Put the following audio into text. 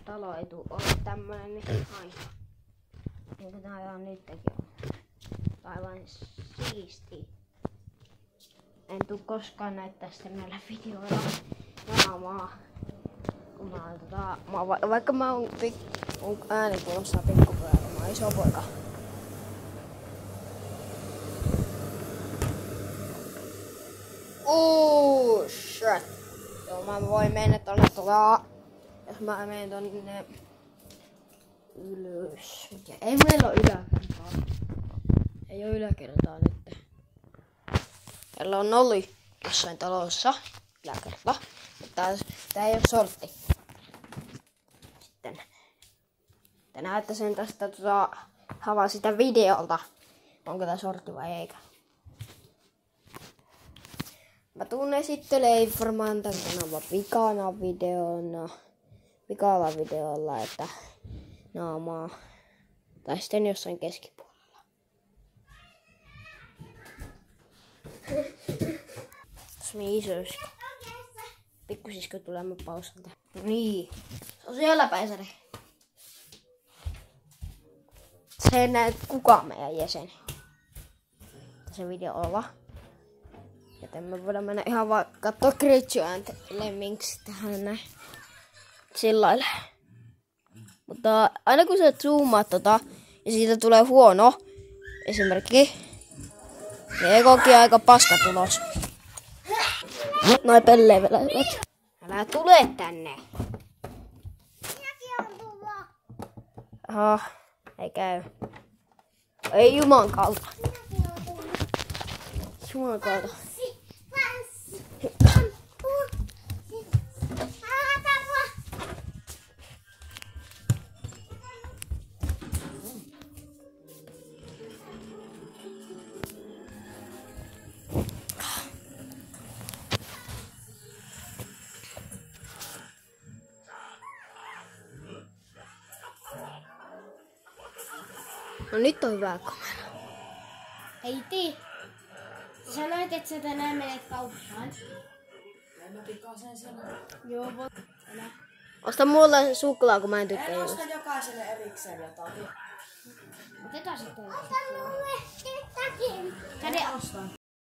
talo ei tuu olla tämmönen niin aina. Niin kuin tää on nytkin on. Aivan siisti. En tuu koskaan näyttää sitä näillä videoilla naamaa. Kun vaikka mä oon mun ääni kuulostaa pikkupojalla, mä oon iso poika. Shit. Joo, mä voin mennä tonne jos mä menen tonne ylös. Ei meillä oo yläkertaa. Ei oo yläkertaa nyt. Meillä on ollut jossain talossa yläkerta. Mutta tää ei oo sortti. Sitten te näette sen tästä havaa sitä videolta. Onko tää sortti vai eikä. Mä tuun esittelee varmaan tän kanavan vikalla videolla, että naamaa. Tai sitten jossain keskipuolella. Tässä on isosisko. Pikkusisko tulee mun pausalta. No niin. Se on siellä päin se. Se ei näe kukaan meidän jäsen. Se video olla. Joten me voidaan mennä ihan vaan kattoo Creature and Lemmings tähän näin. Sillaille. Mutta aina kun sä zoomaat ja siitä tulee huono esimerkki, niin ekokin aika paska tulos. Noi pelleiveläiset. Älä tule tänne. Minäkin on tulla. Aha, ei käy. Ei juman kautta. Juman kautta. No nyt on hyvä kamera. Heiti, sä sanoit, että sä tänään menet kauppaan. En mä pikkasen siellä. Joo, voi. Osta mulle suklaa, kun mä en tykkää. En osta jokaiselle erikseen jotakin. Otetaan sitten. Käde ostaa.